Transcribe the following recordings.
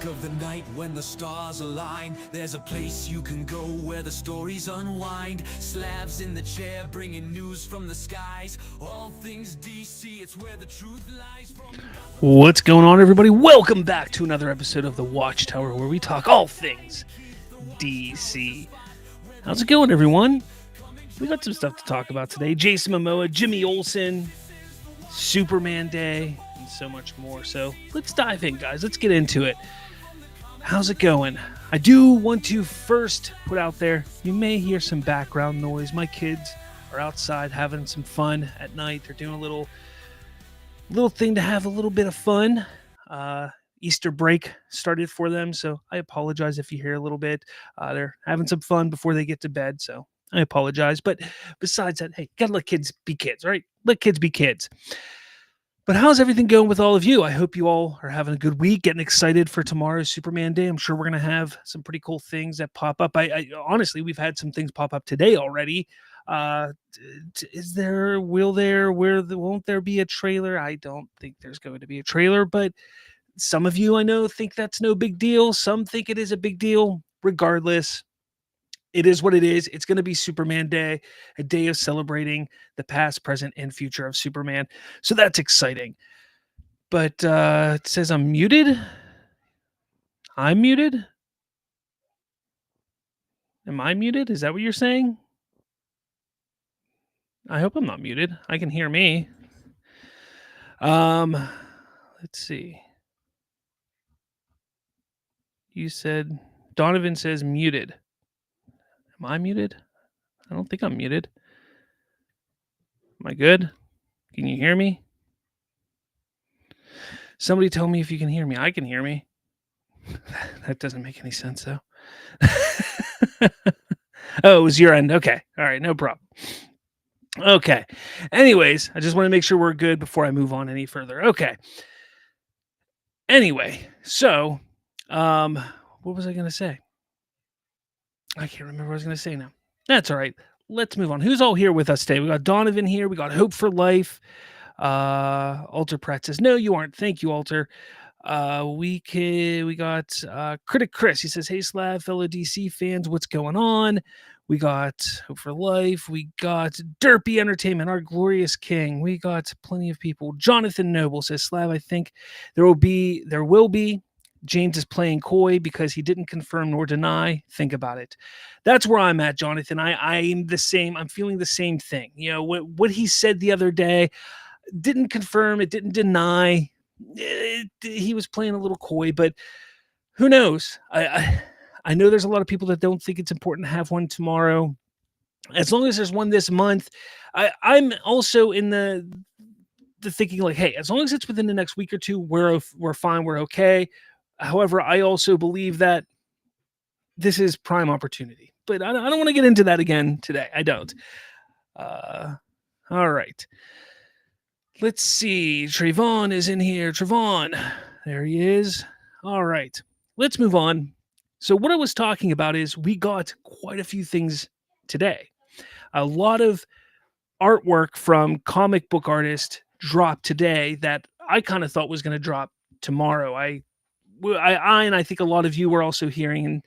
of the night when the stars align. There's a place you can go where the stories unwind. Slavs in the chair bringing news from the skies. All things DC, it's where the truth lies from. What's going on, everybody? Welcome back to another episode of the Watchtower, where we talk all things DC. How's it going, everyone? We got some stuff to talk about today. Jason Momoa, Jimmy Olsen, Superman Day, and so much more. So let's dive in, guys. Let's get into it. How's it going? I do want to first put out there, you may hear some background noise. My kids are outside having some fun at night. They're doing a little thing to have a little bit of fun. Easter break started for them, so I apologize if you hear a little bit. They're having some fun before they get to bed, so I apologize. But besides that, hey, gotta let kids be kids, right? Let kids be kids. But how's everything going with all of you? I hope you all are having a good week, getting excited for tomorrow's Superman Day. I'm sure we're going to have some pretty cool things that pop up. I honestly, we've had some things pop up today already. Won't there be a trailer? I don't think there's going to be a trailer, but some of you I know think that's no big deal. Some think it is a big deal. Regardless, it is what it is. It's going to be Superman Day, a day of celebrating the past, present, and future of Superman. So that's exciting. But it says I'm muted. I'm muted. Am I muted? Is that what you're saying? I hope I'm not muted. I can hear me. Let's see. You said Donovan says muted. Am I muted? I don't think I'm muted. Am I good? Can you hear me? Somebody tell me if you can hear me. I can hear me. That doesn't make any sense, though. Oh, it was your end. Okay. All right. No problem. Okay. Anyways, I just want to make sure we're good before I move on any further. Okay. Anyway, so what was I going to say? I can't remember what I was going to say now. That's all right. Let's move on. Who's all here with us today? We got Donovan here. We got Hope for Life. Alter Pratt says, no, you aren't. Thank you, Alter. We got Critic Chris. He says, hey, Slav, fellow DC fans, what's going on? We got Hope for Life. We got Derpy Entertainment, our glorious king. We got plenty of people. Jonathan Noble says, Slav, I think there will be. James is playing coy because he didn't confirm nor deny. Think about it. That's where I'm at, Jonathan. I'm the same. I'm feeling the same thing. You know, what he said the other day didn't confirm. It didn't deny. He was playing a little coy, but who knows? I know there's a lot of people that don't think it's important to have one tomorrow. As long as there's one this month, I'm also in the thinking like, hey, as long as it's within the next week or two, we're fine. We're okay. However, I also believe that this is prime opportunity, but I don't want to get into that again today. I don't. All right. Let's see. Trayvon is in here. Trayvon. There he is. All right. Let's move on. So what I was talking about is we got quite a few things today. A lot of artwork from comic book artists dropped today that I kind of thought was going to drop tomorrow. I and I think a lot of you were also hearing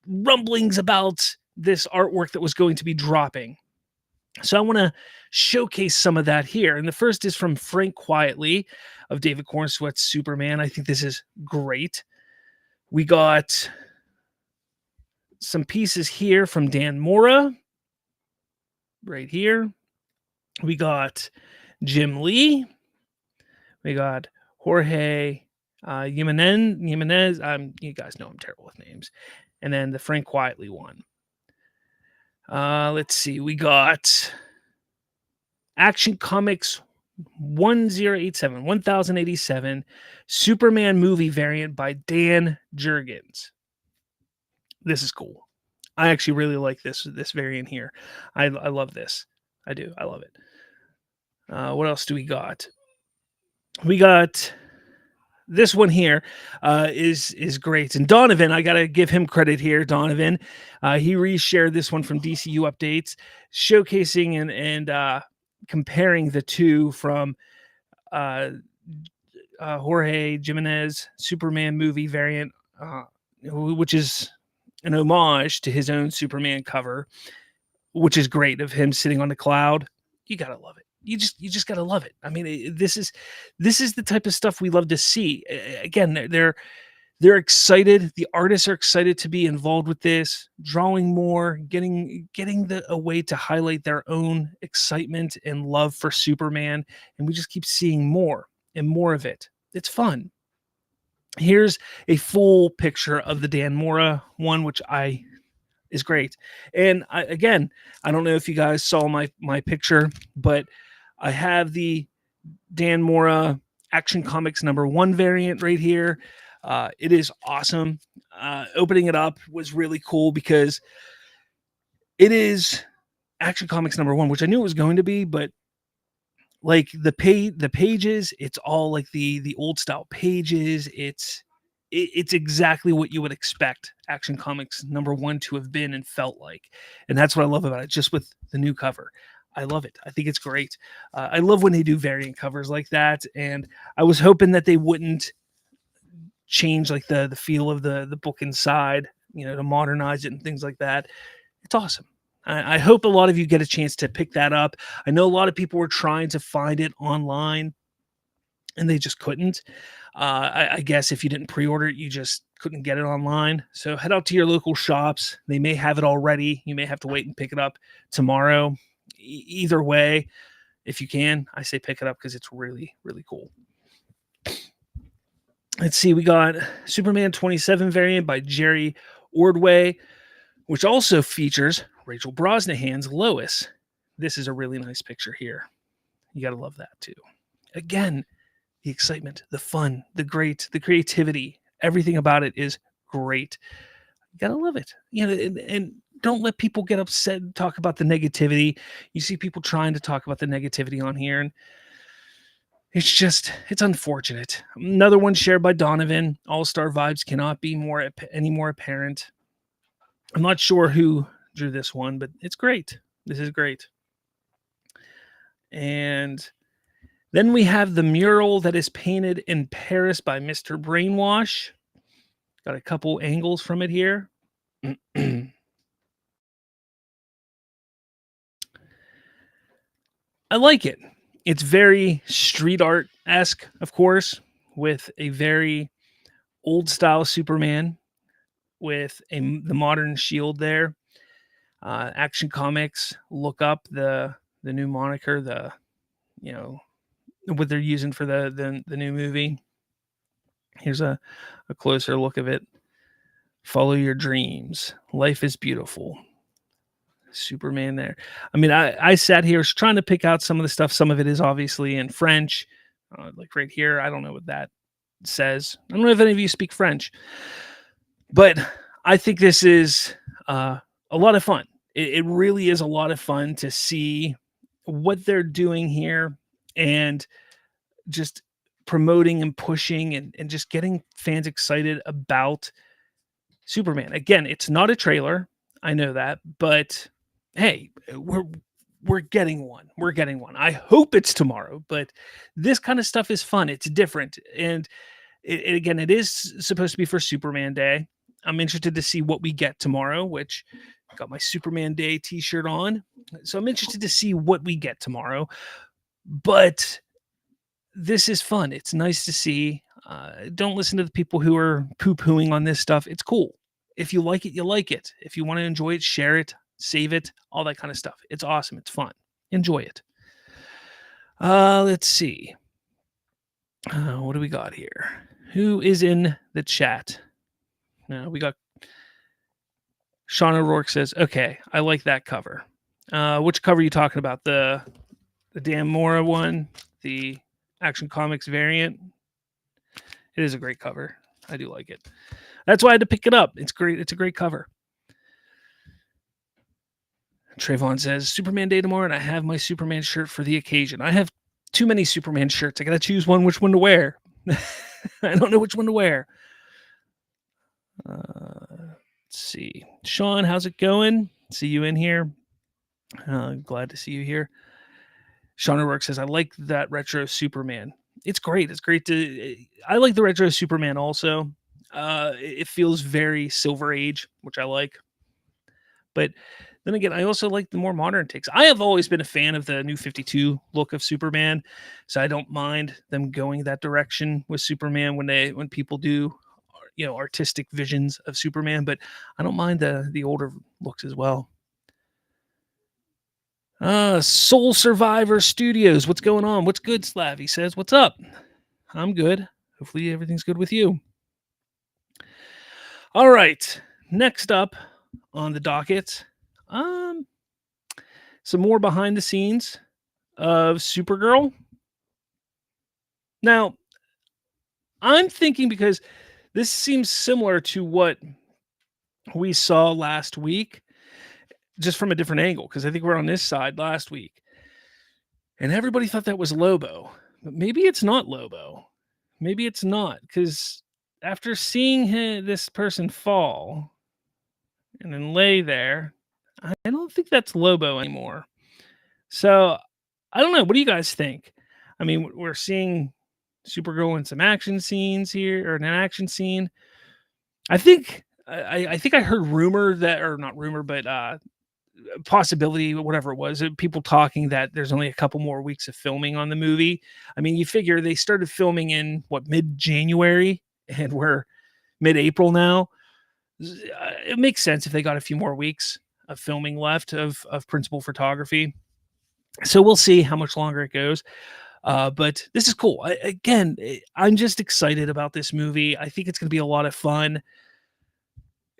rumblings about this artwork that was going to be dropping. So I want to showcase some of that here. And the first is from Frank Quietly of David Cornsweet's Superman. I think this is great. We got some pieces here from Dan Mora right here. We got Jim Lee. We got Jorge Jimenez. You guys know I'm terrible with names. And then the Frank Quietly one. Let's see. We got Action Comics 1087 Superman movie variant by Dan Jurgens. This is cool. I actually really like this variant here. I love this. I do. I love it. What else do we got? We got this one here is great. And Donovan, I got to give him credit here. Donovan, he reshared this one from DCU Updates, showcasing and comparing the two from Jorge Jimenez Superman movie variant, uh, which is an homage to his own Superman cover, which is great, of him sitting on the cloud. You gotta love it. You just gotta love it. I mean, this is the type of stuff we love to see. Again, they're excited. The artists are excited to be involved with this, drawing more, getting a way to highlight their own excitement and love for Superman, and we just keep seeing more and more of it. It's fun. Here's a full picture of the Dan Mora one, which I is great. And again, I don't know if you guys saw my picture, but I have the Dan Mora Action Comics #1 variant right here. It is awesome. Opening it up was really cool because it is Action Comics #1, which I knew it was going to be, but like the pages, it's all like the old style pages. It's exactly what you would expect Action Comics #1 to have been and felt like, and that's what I love about it. Just with the new cover, I love it. I think it's great. I love when they do variant covers like that, and I was hoping that they wouldn't change like the feel of the book inside, to modernize it and things like that. It's awesome. I hope a lot of you get a chance to pick that up. I know a lot of people were trying to find it online and they just couldn't. I guess if you didn't pre-order it, you just couldn't get it online. So head out to your local shops. They may have it already. You may have to wait and pick it up tomorrow. Either way, if you can, I say pick it up because it's really, really cool. Let's see. We got Superman 27 variant by Jerry Ordway, which also features Rachel Brosnahan's Lois. This is a really nice picture here. You got to love that too. Again, the excitement, the fun, the creativity, everything about it is great. You gotta love it. And don't let people get upset and talk about the negativity. You see people trying to talk about the negativity on here, and it's unfortunate. Another one shared by Donovan. All-star vibes cannot be any more apparent. I'm not sure who drew this one, but it's great. This is great. And then we have the mural that is painted in Paris by Mr. Brainwash. Got a couple angles from it here. I like it. It's very street art-esque, of course, with a very old-style Superman with the modern shield there. Action Comics, look up the new moniker, what they're using for the new movie. Here's a closer look of it. Follow your dreams. Life is beautiful. Superman there. I mean, I sat here trying to pick out some of the stuff. Some of it is obviously in French. Like right here, I don't know what that says. I don't know if any of you speak French, but I think this is a lot of fun. It really is a lot of fun to see what they're doing here and just promoting and pushing and just getting fans excited about Superman. Again, it's not a trailer. I know that, but hey, we're getting one. We're getting one. I hope it's tomorrow, but this kind of stuff is fun. It's different. And again, it is supposed to be for Superman Day. I'm interested to see what we get tomorrow, which I got my Superman Day t-shirt on. So I'm interested to see what we get tomorrow. But this is fun. It's nice to see. Don't listen to the people who are poo-pooing on this stuff. It's cool. If you like it, you like it. If you want to enjoy it, share it, save it, all that kind of stuff. It's awesome. It's fun. Enjoy it. Let's see. What do we got here? Who is in the chat? We got Sean O'Rourke says, okay, I like that cover. Which cover are you talking about? The Dan Mora one? The Action Comics variant? It is a great cover. I do like it. That's why I had to pick it up. It's great. It's a great cover. Trayvon says, Superman Day tomorrow, and I have my Superman shirt for the occasion. I have too many Superman shirts. I got to choose which one to wear. I don't know which one to wear. Let's see. Sean, how's it going? See you in here. Glad to see you here. Sean O'Rourke says, I like that retro Superman. It's great. It's great to. I like the retro Superman also. It feels very Silver Age, which I like. But then again, I also like the more modern takes. I have always been a fan of the new 52 look of Superman, so I don't mind them going that direction with Superman when people do artistic visions of Superman, but I don't mind the older looks as well. Soul Survivor Studios, what's going on? What's good, Slav? He says, "What's up?" I'm good. Hopefully everything's good with you. All right. Next up on the docket, um, some more behind the scenes of Supergirl. Now, I'm thinking because this seems similar to what we saw last week, just from a different angle, because I think we're on this side last week. And everybody thought that was Lobo. But maybe it's not Lobo. Maybe it's not, because after seeing this person fall and then lay there, I don't think that's Lobo anymore. So I don't know. What do you guys think? I mean, we're seeing Supergirl in some action scenes here, or in an action scene. I think I think I heard rumor that, or not rumor, but possibility, whatever it was, people talking that there's only a couple more weeks of filming on the movie. I mean, you figure they started filming in what, mid-January, and we're mid-April now. It makes sense if they got a few more weeks of filming left of principal photography. So we'll see how much longer it goes. But this is cool. I'm just excited about this movie. I think it's going to be a lot of fun.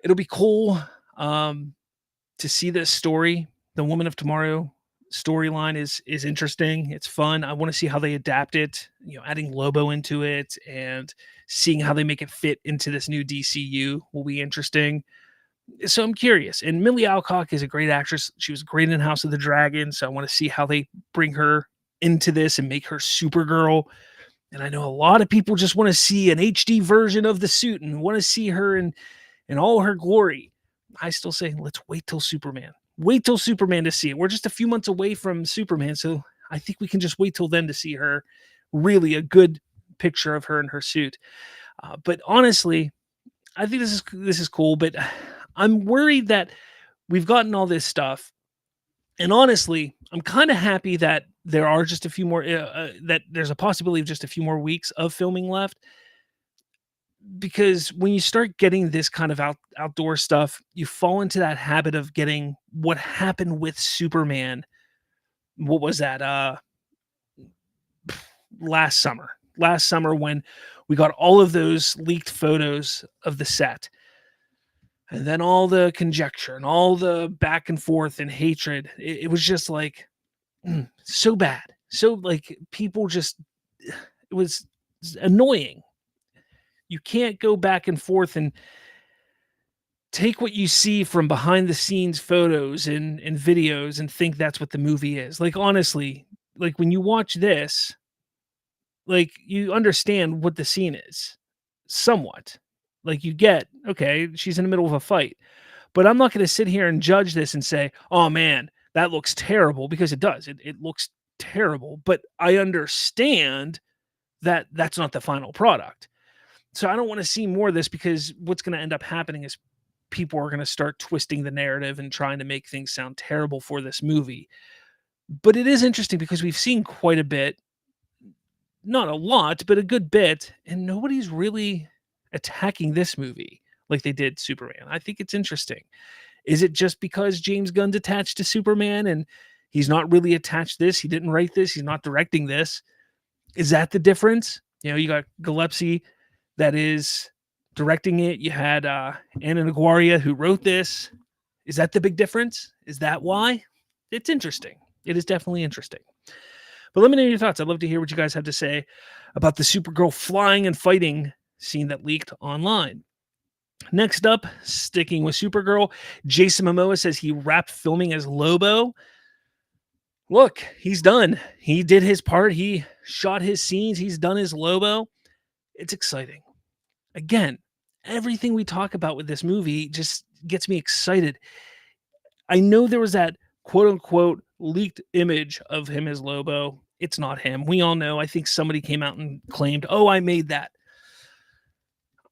It'll be cool to see this story. The Woman of Tomorrow storyline is interesting. It's fun. I want to see how they adapt it. Adding Lobo into it and seeing how they make it fit into this new DCU will be interesting. So I'm curious. And Millie Alcock is a great actress. She was great in House of the Dragon. So I want to see how they bring her into this and make her Supergirl. And I know a lot of people just want to see an HD version of the suit and want to see her in all her glory. I still say, let's wait till Superman. Wait till Superman to see it. We're just a few months away from Superman, so I think we can just wait till then to see her. Really a good picture of her in her suit. But honestly, I think this is cool. But I'm worried that we've gotten all this stuff, and honestly, I'm kind of happy that there are just a few more. That there's a possibility of just a few more weeks of filming left, because when you start getting this kind of outdoor stuff, you fall into that habit of getting what happened with Superman. What was that? Last summer. Last summer, when we got all of those leaked photos of the set, and then all the conjecture and all the back and forth and hatred. It was just like so bad. So like people just it was annoying. You can't go back and forth and take what you see from behind the scenes photos and videos and think that's what the movie is. Like, honestly, like when you watch this, like you understand what the scene is somewhat. Like you get, okay, she's in the middle of a fight. But I'm not going to sit here and judge this and say, "Oh man, that looks terrible," because it does. It looks terrible, but I understand that that's not the final product. So I don't want to see more of this, because what's going to end up happening is people are going to start twisting the narrative and trying to make things sound terrible for this movie. But it is interesting because we've seen quite a bit, not a lot, but a good bit, and nobody's really attacking this movie like they did Superman. I think it's interesting. Is it just because James Gunn's attached to Superman and he's not really attached to this? He didn't write this, he's not directing this. Is that the difference? You got Gillespie that is directing it. You had Anna Naguaria who wrote this. Is that the big difference? Is that why? It's interesting. It is definitely interesting. But let me know your thoughts. I'd love to hear what you guys have to say about the Supergirl flying and fighting scene that leaked online. Next up, sticking with Supergirl, Jason Momoa says he wrapped filming as Lobo. Look, he's done. He did his part. He shot his scenes. He's done his Lobo. It's exciting. Again, everything we talk about with this movie just gets me excited. I know there was that quote unquote leaked image of him as Lobo, It's not him. We all know. I think somebody came out and claimed, "Oh, I made that."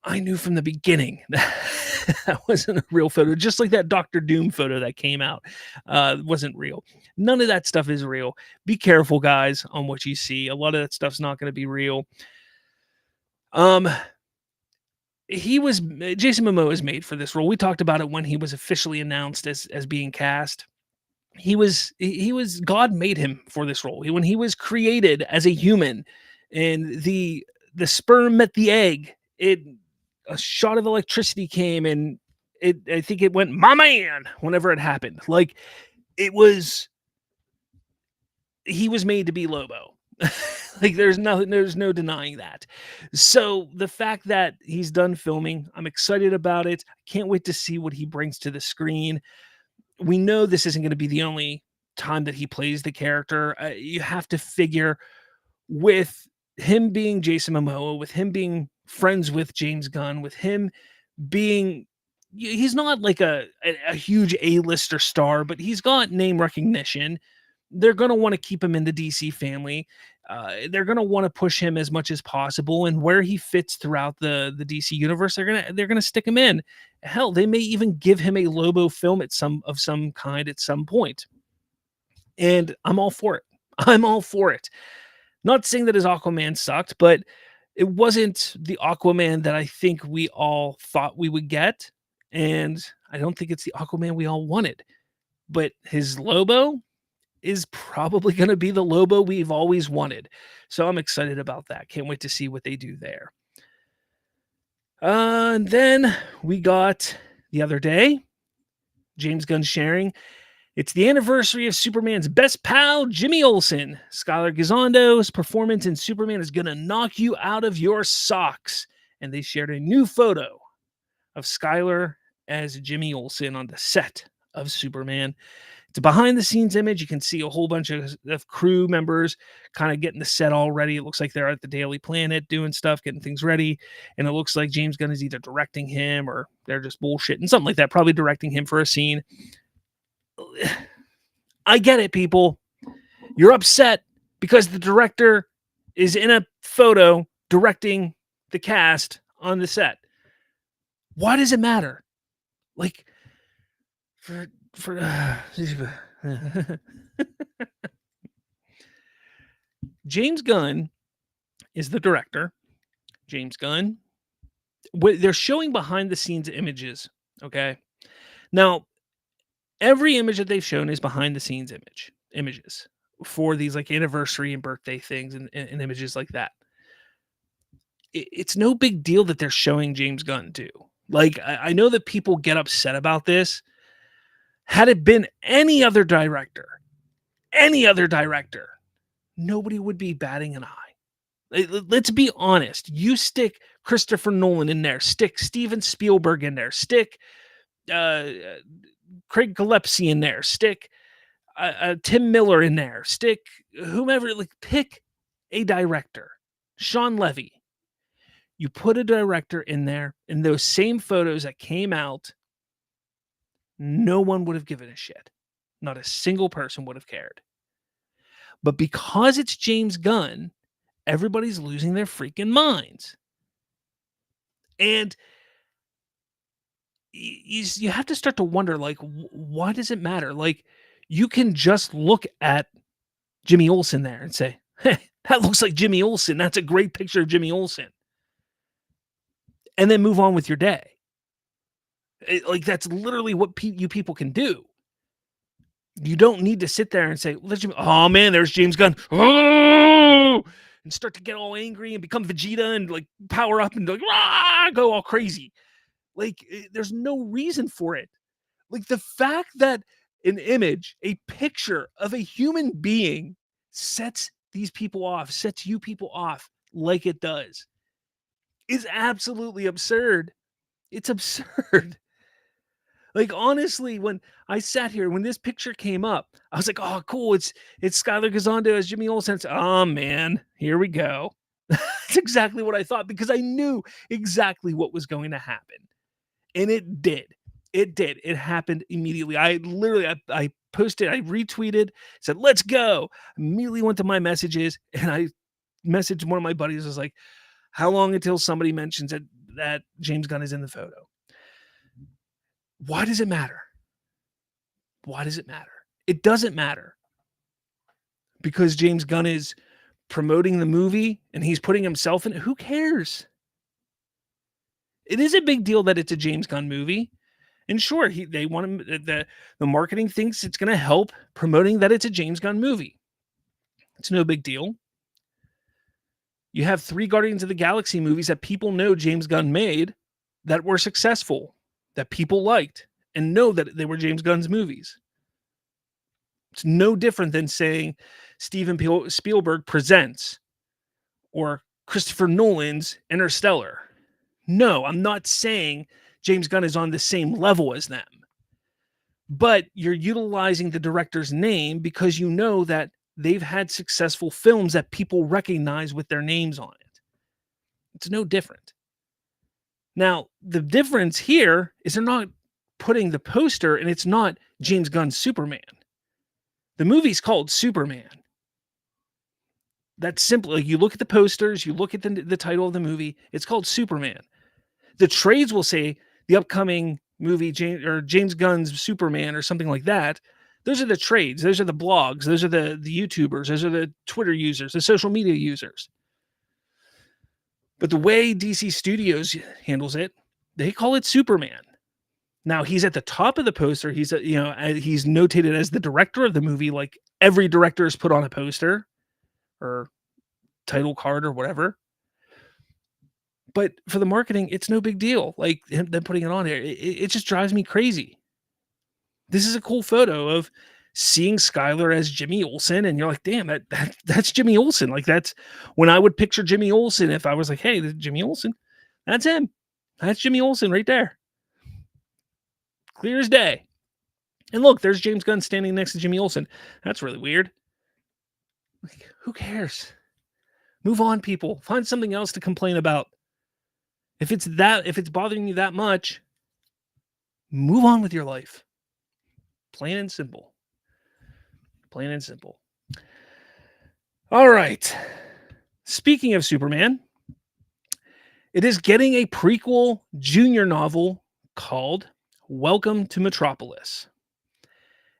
I knew from the beginning that wasn't a real photo. Just like that Doctor Doom photo that came out wasn't real. None of that stuff is real. Be careful, guys, on what you see. A lot of that stuff's not going to be real. Jason Momoa is made for this role. We talked about it when he was officially announced as being cast. He was God made him for this role. When he was created as a human, and the sperm met the egg, a shot of electricity came, and I think it went, "My man," whenever it happened. Like, he was made to be Lobo. Like, there's no denying that. So the fact that he's done filming, I'm excited about it. I can't wait to see what he brings to the screen. We know this isn't going to be the only time that he plays the character. You have to figure, with him being Jason Momoa, with him being friends with James Gunn, with him being, he's not like a huge A-lister star, but he's got name recognition. They're going to want to keep him in the DC family. They're going to want to push him as much as possible, and where he fits throughout the DC universe, they're going to stick him in. Hell, they may even give him a Lobo film of some kind at some point. And I'm all for it. I'm all for it. Not saying that his Aquaman sucked, but it wasn't the Aquaman that I think we all thought we would get. And I don't think it's the Aquaman we all wanted. But his Lobo is probably going to be the Lobo we've always wanted. So I'm excited about that. Can't wait to see what they do there. And then we got the other day, James Gunn sharing, it's the anniversary of Superman's best pal, Jimmy Olsen. Skylar Gizondo's performance in Superman is going to knock you out of your socks. And they shared a new photo of Skylar as Jimmy Olsen on the set of Superman. It's a behind-the-scenes image. You can see a whole bunch of crew members kind of getting the set all ready. It looks like they're at the Daily Planet doing stuff, getting things ready. And it looks like James Gunn is either directing him or they're just bullshitting, something like that, probably directing him for a scene. I get it, people. You're upset because the director is in a photo directing the cast on the set. Why does it matter? Like, James Gunn is the director. James Gunn. They're showing behind the scenes images. Okay. Now, every image that they've shown is behind the scenes images for these like anniversary and birthday things and images like that. It's no big deal that they're showing James Gunn too. Like, I know that people get upset about this. Had it been any other director, nobody would be batting an eye. Let's be honest. You stick Christopher Nolan in there, stick Steven Spielberg in there, stick Craig Gillespie in there, stick Tim Miller in there, stick whomever, like, pick a director. Sean Levy. You put a director in there, and those same photos that came out, no one would have given a shit. Not a single person would have cared. But because it's James Gunn, everybody's losing their freaking minds. And you have to start to wonder, like, why does it matter? Like, you can just look at Jimmy Olsen there and say, hey, that looks like Jimmy Olsen. That's a great picture of Jimmy Olsen. And then move on with your day. Like, that's literally what you people can do. You don't need to sit there and say, oh man, there's James Gunn. Oh! And start to get all angry and become Vegeta and like power up and like, go all crazy. Like, there's no reason for it. Like, the fact that an image, a picture of a human being sets these people off, sets you people off like it does, is absolutely absurd. It's absurd. Like, honestly, when I sat here, when this picture came up, I was like, oh, cool. It's Skylar Gizondo as Jimmy Olsen. Oh, man, here we go. That's exactly what I thought, because I knew exactly what was going to happen. And it did. It did. It happened immediately. I posted, I retweeted, said, "Let's go." Immediately went to my messages and I messaged one of my buddies. I was like, "How long until somebody mentions that James Gunn is in the photo?" Why does it matter? Why does it matter? It doesn't matter because James Gunn is promoting the movie and he's putting himself in it. Who cares? It is a big deal that it's a James Gunn movie. And sure, they want him, the marketing thinks it's going to help promoting that it's a James Gunn movie. It's no big deal. You have 3 Guardians of the Galaxy movies that people know James Gunn made that were successful, that people liked, and know that they were James Gunn's movies. It's no different than saying Steven Spielberg presents or Christopher Nolan's Interstellar. No, I'm not saying James Gunn is on the same level as them. But you're utilizing the director's name because you know that they've had successful films that people recognize with their names on it. It's no different. Now, the difference here is they're not putting the poster and it's not James Gunn's Superman. The movie's called Superman. That's simple. Like, you look at the posters, you look at the title of the movie, it's called Superman. The trades will say the upcoming movie James Gunn's Superman or something like that. Those are the trades. Those are the blogs. Those are the YouTubers. Those are the Twitter users, the social media users. But the way DC Studios handles it, they call it Superman. Now, he's at the top of the poster. He's he's notated as the director of the movie, like every director is put on a poster or title card or whatever. But for the marketing, it's no big deal. Like them putting it on there, it just drives me crazy. This is a cool photo of seeing Skylar as Jimmy Olsen, and you're like, damn, that's Jimmy Olsen. Like, that's when I would picture Jimmy Olsen. If I was like, hey, this is Jimmy Olsen, that's him. That's Jimmy Olsen right there. Clear as day. And look, there's James Gunn standing next to Jimmy Olsen. That's really weird. Like, who cares? Move on, people. Find something else to complain about. If it's bothering you that much, move on with your life. Plain and simple. Plain and simple. All right. Speaking of Superman, it is getting a prequel junior novel called Welcome to Metropolis.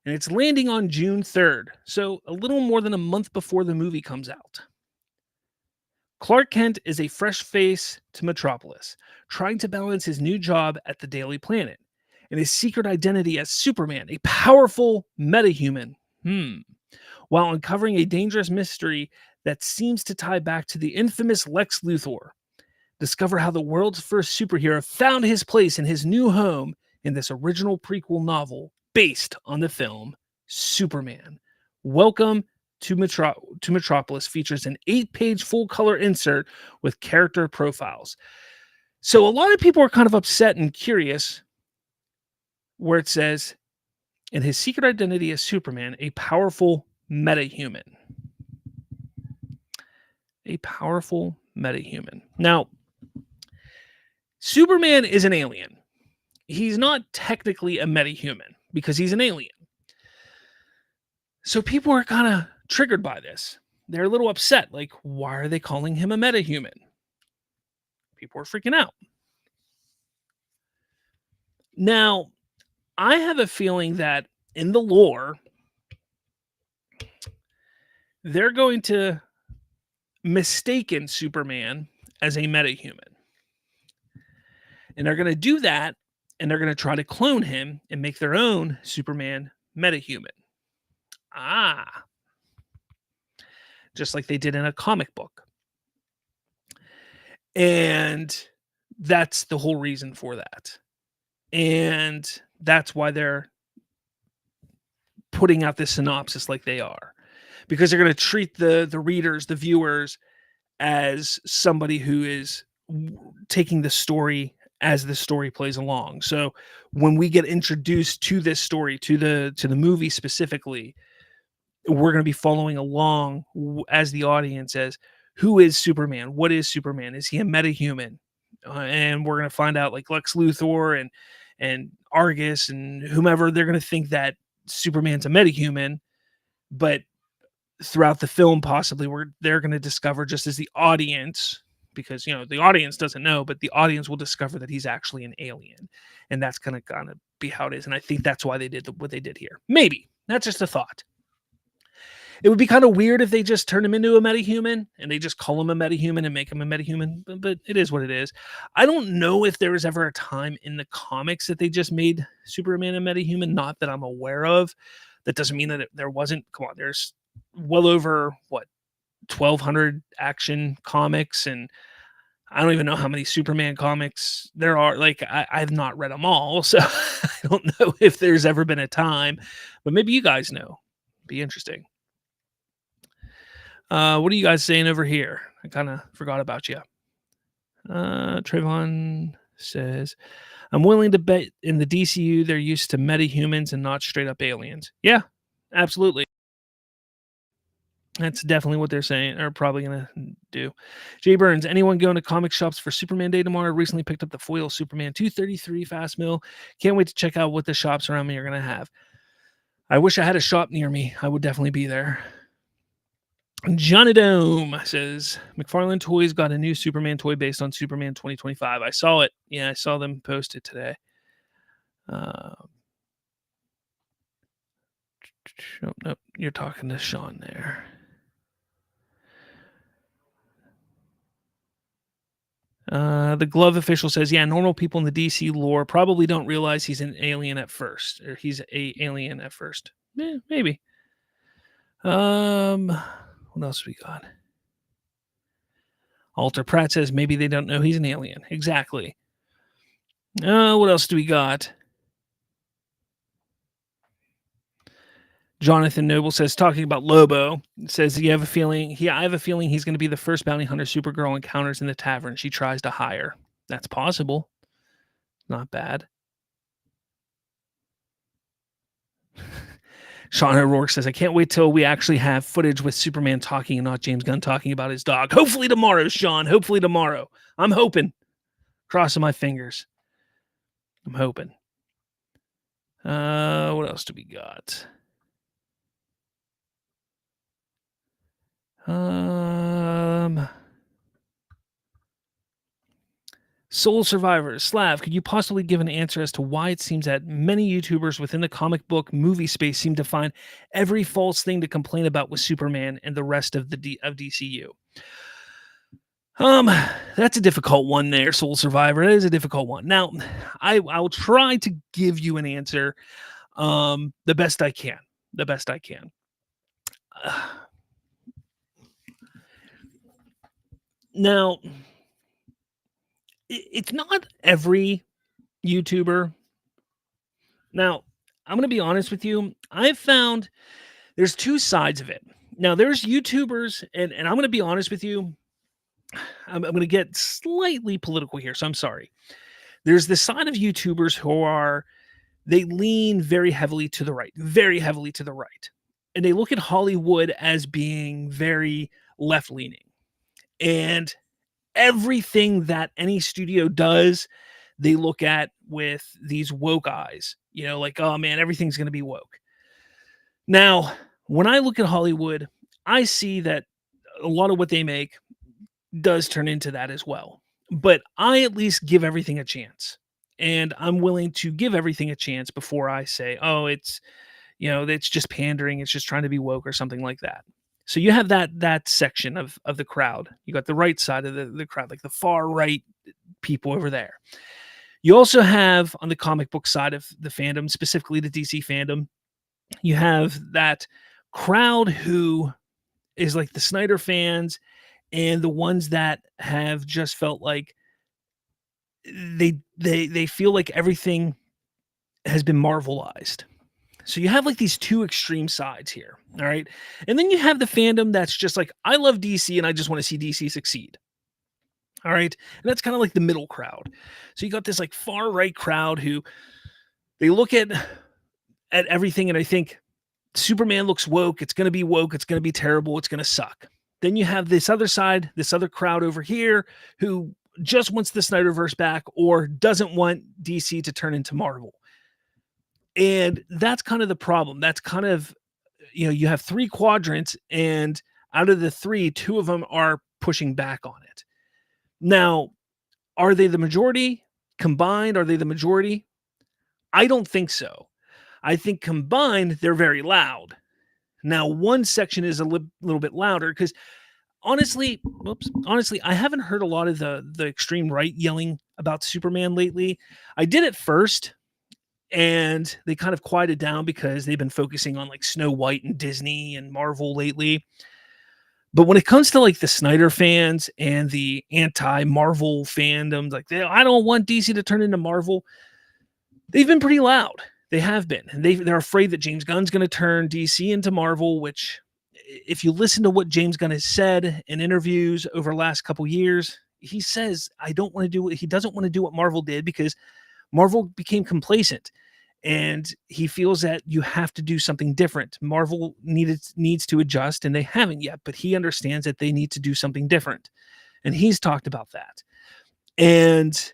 And it's landing on June 3rd, so a little more than a month before the movie comes out. Clark Kent is a fresh face to Metropolis, trying to balance his new job at the Daily Planet and his secret identity as Superman, a powerful metahuman, while uncovering a dangerous mystery that seems to tie back to the infamous Lex Luthor. Discover how the world's first superhero found his place in his new home in this original prequel novel based on the film Superman. Welcome to Metropolis features an 8-page full-color insert with character profiles. So a lot of people are kind of upset and curious where it says, in his secret identity as Superman, a powerful metahuman. A powerful metahuman. Now, Superman is an alien. He's not technically a metahuman because he's an alien. So people are kind of triggered by this. They're a little upset. Like, why are they calling him a metahuman? People are freaking out. Now, I have a feeling that in the lore, they're going to mistaken Superman as a metahuman. And they're going to do that, and they're going to try to clone him and make their own Superman metahuman. Just like they did in a comic book. And that's the whole reason for that. And that's why they're putting out this synopsis like they are. Because they're going to treat the readers, the viewers, as somebody who is taking the story as the story plays along. So when we get introduced to this story, to the movie specifically, we're going to be following along as the audience as who is Superman? What is Superman? Is he a metahuman? And we're going to find out, like Lex Luthor and Argus and whomever, they're going to think that Superman's a metahuman, but throughout the film, possibly they're going to discover, just as the audience, because the audience doesn't know, but the audience will discover that he's actually an alien, and that's going to kind of be how it is. And I think that's why they did what they did here. Maybe that's just a thought. It would be kind of weird if they just turn him into a metahuman and they just call him a metahuman and make him a metahuman, but it is what it is. I don't know if there was ever a time in the comics that they just made Superman a metahuman, not that I'm aware of. That doesn't mean that there wasn't. Come on, there's well over 1,200 action comics, and I don't even know how many Superman comics there are. Like, I've not read them all, so I don't know if there's ever been a time, but maybe you guys know. Be interesting. What are you guys saying over here? I kind of forgot about you. Trayvon says, I'm willing to bet in the DCU they're used to metahumans and not straight up aliens. Yeah, absolutely. That's definitely what they're saying, or probably going to do. Jay Burns, anyone going to comic shops for Superman Day tomorrow? Recently picked up the foil Superman 233 Fast Mill. Can't wait to check out what the shops around me are going to have. I wish I had a shop near me. I would definitely be there. Johnny Dome says, McFarlane Toys got a new Superman toy based on Superman 2025. I saw it. Yeah, I saw them post it today. Nope, you're talking to Sean there. The Glove official says, yeah, normal people in the DC lore probably don't realize he's an alien at first, or he's a alien at first. Maybe. What else we got? Alter Pratt says maybe they don't know he's an alien. Exactly. What else do we got? Jonathan Noble says, talking about Lobo, says, I have a feeling he's going to be the first bounty hunter Supergirl encounters in the tavern she tries to hire. That's possible. Not bad. Sean O'Rourke says, I can't wait till we actually have footage with Superman talking and not James Gunn talking about his dog. Hopefully tomorrow, Sean. Hopefully tomorrow. I'm hoping. Crossing my fingers. I'm hoping. What else do we got? Soul Survivors. Slav, could you possibly give an answer as to why it seems that many YouTubers within the comic book movie space seem to find every false thing to complain about with Superman and the rest of of DCU? That's a difficult one there, Soul Survivor. It is a difficult one. Now, I'll try to give you an answer the best I can. The best I can. Now, it's not every YouTuber. Now, I'm going to be honest with you. I've found there's two sides of it. Now, there's YouTubers, and I'm going to be honest with you. I'm going to get slightly political here, so I'm sorry. There's the side of YouTubers who they lean very heavily to the right, very heavily to the right. And they look at Hollywood as being very left-leaning. And everything that any studio does, they look at with these woke eyes, like, oh man, everything's going to be woke. Now, when I look at Hollywood, I see that a lot of what they make does turn into that as well. But I at least give everything a chance, and I'm willing to give everything a chance before I say, oh, it's just pandering. It's just trying to be woke or something like that. So you have that section of the crowd. You got the right side of the crowd, like the far right people over there. You also have on the comic book side of the fandom, specifically the DC fandom, you have that crowd who is like the Snyder fans and the ones that have just felt like they feel like everything has been Marvelized. So you have like these two extreme sides here, all right? And then you have the fandom that's just like, I love DC and I just want to see DC succeed, all right? And that's kind of like the middle crowd. So you got this like far right crowd who they look at everything and I think Superman looks woke, it's going to be woke, it's going to be terrible, it's going to suck. Then you have this other side, this other crowd over here who just wants the Snyderverse back or doesn't want DC to turn into Marvel. And that's kind of the problem. That's kind of, you have 3 quadrants, and out of the 3, 2 of them are pushing back on it. Now, are they the majority? Combined, are they the majority? I don't think so. I think combined, they're very loud. Now, one section is a little bit louder because honestly, I haven't heard a lot of the extreme right yelling about Superman lately. I did at first, and they kind of quieted down because they've been focusing on like Snow White and Disney and Marvel lately. But when it comes to like the Snyder fans and the anti-Marvel fandoms, like I don't want DC to turn into Marvel, they've been pretty loud. They have been. And they're afraid that James Gunn's going to turn DC into Marvel, which if you listen to what James Gunn has said in interviews over the last couple years, he says, he doesn't want to do what Marvel did because Marvel became complacent. And he feels that you have to do something different. Marvel needs to adjust, and they haven't yet, but he understands that they need to do something different. And he's talked about that. And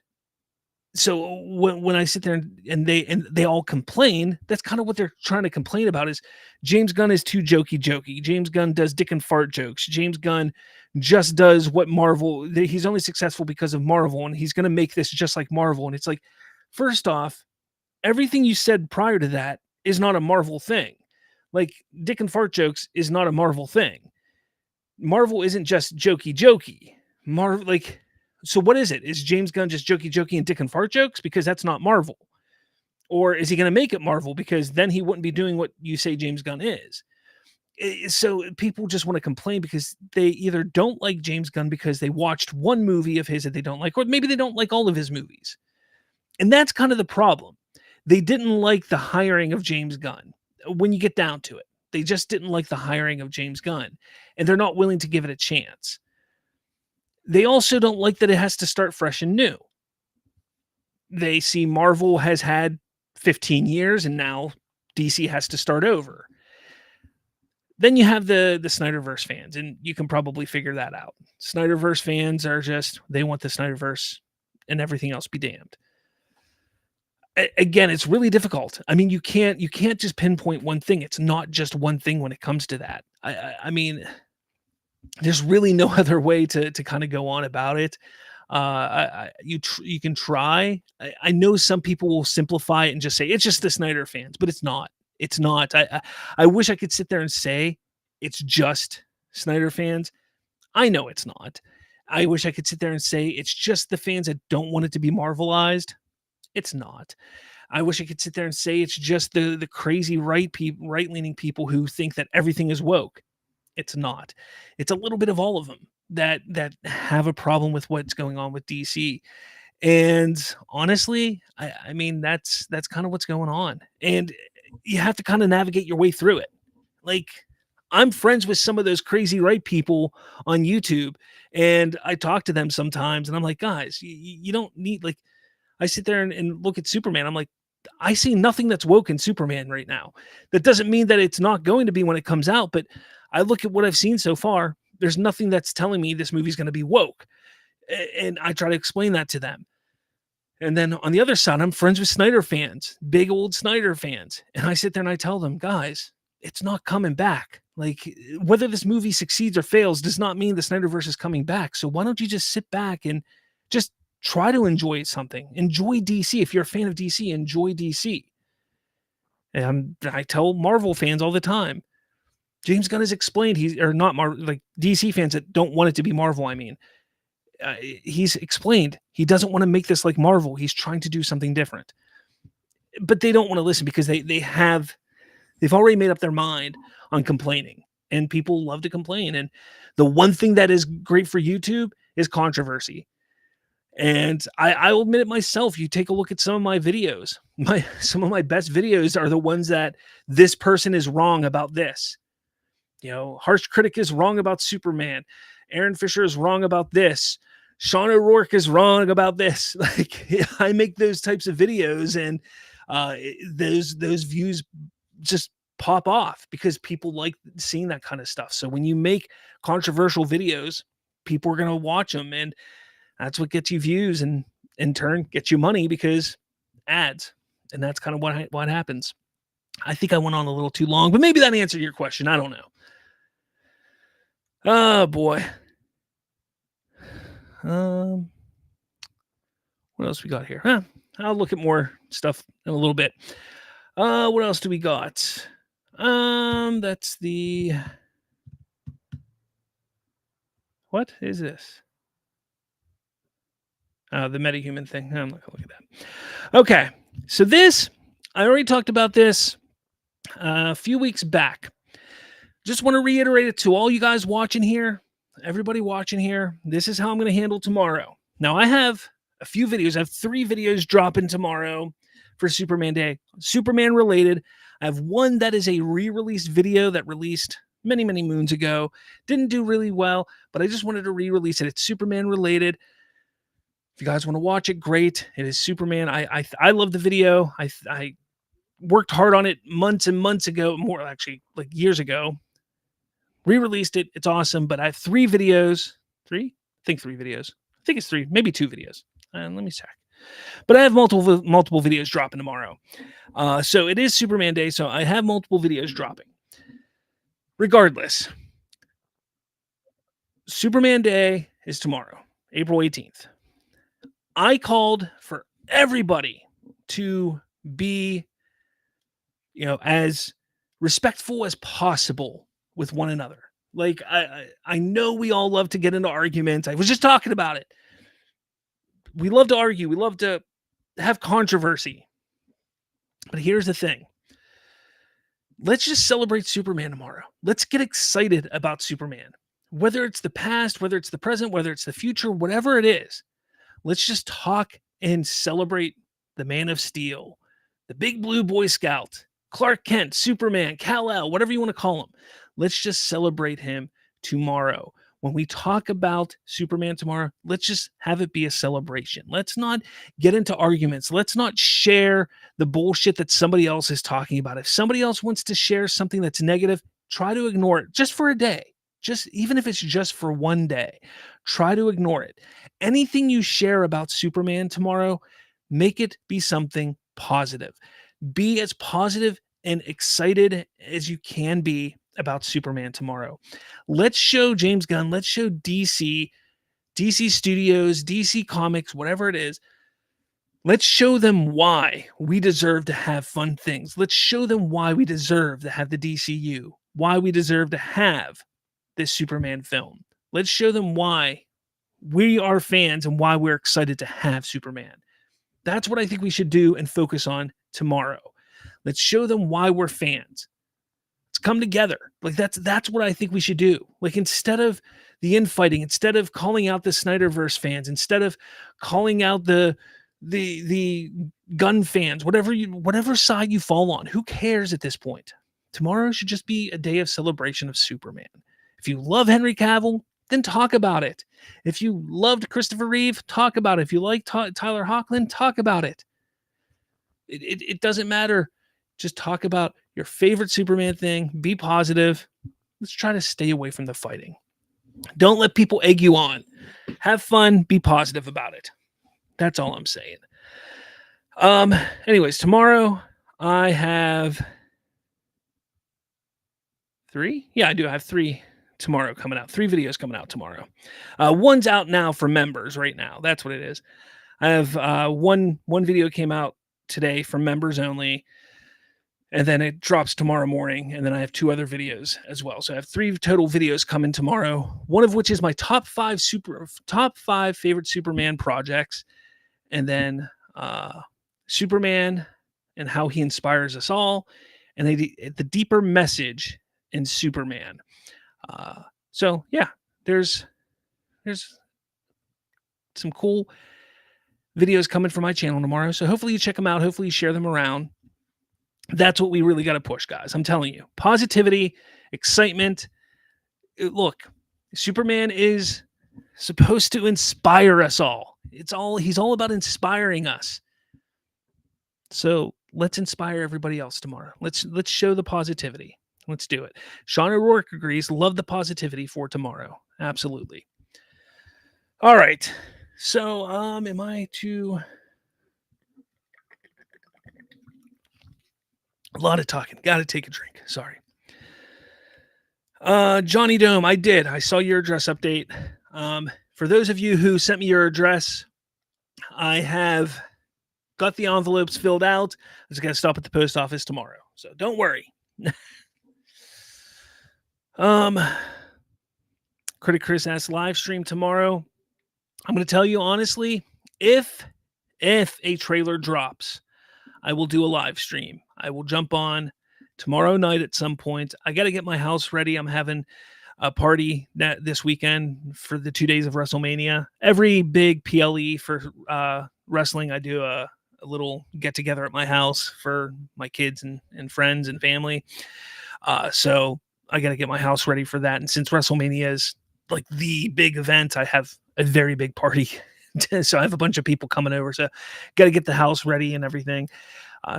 so when I sit there and they all complain, that's kind of what they're trying to complain about is James Gunn is too jokey. James Gunn does dick and fart jokes. James Gunn just does what Marvel, he's only successful because of Marvel, and he's going to make this just like Marvel. And it's like, first off, everything you said prior to that is not a Marvel thing. Like dick and fart jokes is not a Marvel thing. Marvel isn't just jokey. So what is it? Is James Gunn just jokey and dick and fart jokes? Because that's not Marvel. Or is he going to make it Marvel? Because then he wouldn't be doing what you say James Gunn is. So people just want to complain because they either don't like James Gunn because they watched one movie of his that they don't like, or maybe they don't like all of his movies. And that's kind of the problem. They didn't like the hiring of James Gunn. When you get down to it, they just didn't like the hiring of James Gunn, and they're not willing to give it a chance. They also don't like that it has to start fresh and new. They see Marvel has had 15 years, and now DC has to start over. Then you have the Snyderverse fans, and you can probably figure that out. Snyderverse fans are just, they want the Snyderverse and everything else be damned. Again, it's really difficult. I mean, you can't just pinpoint one thing. It's not just one thing when it comes to that. I mean, there's really no other way to kind of go on about it. You can try. I know some people will simplify it and just say it's just the Snyder fans, but it's not. It's not. I wish I could sit there and say it's just Snyder fans. I know it's not. I wish I could sit there and say it's just the fans that don't want it to be Marvelized. It's not. I wish I could sit there and say it's just the crazy right-leaning people who think that everything is woke. It's not. It's a little bit of all of them that have a problem with what's going on with DC. And honestly, I mean that's kind of what's going on. And you have to kind of navigate your way through it. Like I'm friends with some of those crazy right people on YouTube, and I talk to them sometimes, and I'm like, guys, you don't need like. I sit there and look at Superman. I'm like, I see nothing that's woke in Superman right now. That doesn't mean that it's not going to be when it comes out, but I look at what I've seen so far. There's nothing that's telling me this movie's going to be woke. And I try to explain that to them. And then on the other side, I'm friends with Snyder fans, big old Snyder fans. And I sit there and I tell them, guys, it's not coming back. Like whether this movie succeeds or fails does not mean the Snyderverse is coming back. So why don't you just sit back and just try to enjoy something. Enjoy DC. If you're a fan of DC, enjoy DC. And I tell Marvel fans all the time, James Gunn has explained like DC fans that don't want it to be Marvel. I mean, he's explained he doesn't want to make this like Marvel. He's trying to do something different, but they don't want to listen because they've already made up their mind on complaining, and people love to complain. And the one thing that is great for YouTube is controversy. And I'll admit it myself. You take a look at some of my videos. Some of my best videos are the ones that this person is wrong about this. Harsh Critic is wrong about Superman. Aaron Fisher is wrong about this. Sean O'Rourke is wrong about this. Like I make those types of videos, and those views just pop off because people like seeing that kind of stuff. So when you make controversial videos, people are going to watch them, and that's what gets you views and in turn gets you money because ads. And that's kind of what happens. I think I went on a little too long, but maybe that answered your question. I don't know. Oh boy. What else we got here? I'll look at more stuff in a little bit. What else do we got? That's the... What is this? The metahuman thing. I'm not gonna look at that. Okay, so this, I already talked about this a few weeks back. Just want to reiterate it to all you guys watching here, everybody watching here. This is how I'm going to handle tomorrow. Now, I have a few videos. I have 3 videos dropping tomorrow for Superman Day. Superman related. I have one that is a re-released video that released many, many moons ago. Didn't do really well, but I just wanted to re-release it. It's Superman related. If you guys want to watch it, great. It is Superman. I love the video. I worked hard on it months and months ago, more actually like years ago. Re-released it. It's awesome. But I have 3 videos. 3? I think 3 videos. I think it's 3, maybe 2 videos. Let me check. But I have multiple videos dropping tomorrow. So it is Superman Day, so I have multiple videos dropping. Regardless, Superman Day is tomorrow, April 18th. I called for everybody to be, as respectful as possible with one another. Like, I know we all love to get into arguments. I was just talking about it. We love to argue. We love to have controversy. But here's the thing. Let's just celebrate Superman tomorrow. Let's get excited about Superman. Whether it's the past, whether it's the present, whether it's the future, whatever it is, let's just talk and celebrate the Man of Steel, the Big Blue Boy Scout, Clark Kent, Superman, Kal-El, whatever you want to call him. Let's just celebrate him tomorrow. When we talk about Superman tomorrow, let's just have it be a celebration. Let's not get into arguments. Let's not share the bullshit that somebody else is talking about. If somebody else wants to share something that's negative, try to ignore it just for a day. Even if it's just for one day, try to ignore it. Anything you share about Superman tomorrow, make it be something positive. Be as positive and excited as you can be about Superman tomorrow. Let's show James Gunn, let's show DC Studios, DC Comics, whatever it is. Let's show them why we deserve to have fun things. Let's show them why we deserve to have the DCU, why we deserve to have this Superman film. Let's show them why we are fans and why we're excited to have Superman. That's what I think we should do and focus on tomorrow. Let's show them why we're fans. Let's come together. Like that's what I think we should do. Like, instead of the infighting, instead of calling out the Snyderverse fans, instead of calling out the gun fans, whatever side you fall on, who cares at this point? Tomorrow should just be a day of celebration of Superman. If you love Henry Cavill, then talk about it. If you loved Christopher Reeve, talk about it. If you like Tyler Hoechlin, talk about it. It doesn't matter. Just talk about your favorite Superman thing. Be positive. Let's try to stay away from the fighting. Don't let people egg you on. Have fun. Be positive about it. That's all I'm saying. Anyways, tomorrow I have 3. Yeah, I do. I have 3 tomorrow coming out. 3 videos coming out tomorrow. One's out now for members right now. That's what it is. I have one video came out today for members only, and then it drops tomorrow morning, and then I have 2 other videos as well. So I have 3 total videos coming tomorrow, one of which is my top 5 favorite Superman projects, and then Superman and how he inspires us all, and the deeper message in Superman. So yeah, there's some cool videos coming from my channel tomorrow. So hopefully you check them out. Hopefully you share them around. That's what we really got to push, guys. I'm telling you, positivity, excitement. Look, Superman is supposed to inspire us all. He's all about inspiring us. So let's inspire everybody else tomorrow. Let's show the positivity. Let's do it. Sean O'Rourke agrees. Love the positivity for tomorrow. Absolutely. All right. So, am I to... lot of talking. Got to take a drink. Sorry. Johnny Dome, I did. I saw your address update. For those of you who sent me your address, I have got the envelopes filled out. I was going to stop at the post office tomorrow, so don't worry. Critic Chris asks, live stream tomorrow. I'm going to tell you honestly, if a trailer drops, I will do a live stream. I will jump on tomorrow night at some point. I got to get my house ready. I'm having a party this weekend for the 2 days of WrestleMania. Every big PLE for wrestling, I do a little get together at my house for my kids and friends and family. So I got to get my house ready for that. And since WrestleMania is like the big event, I have a very big party. So I have a bunch of people coming over. So got to get the house ready and everything.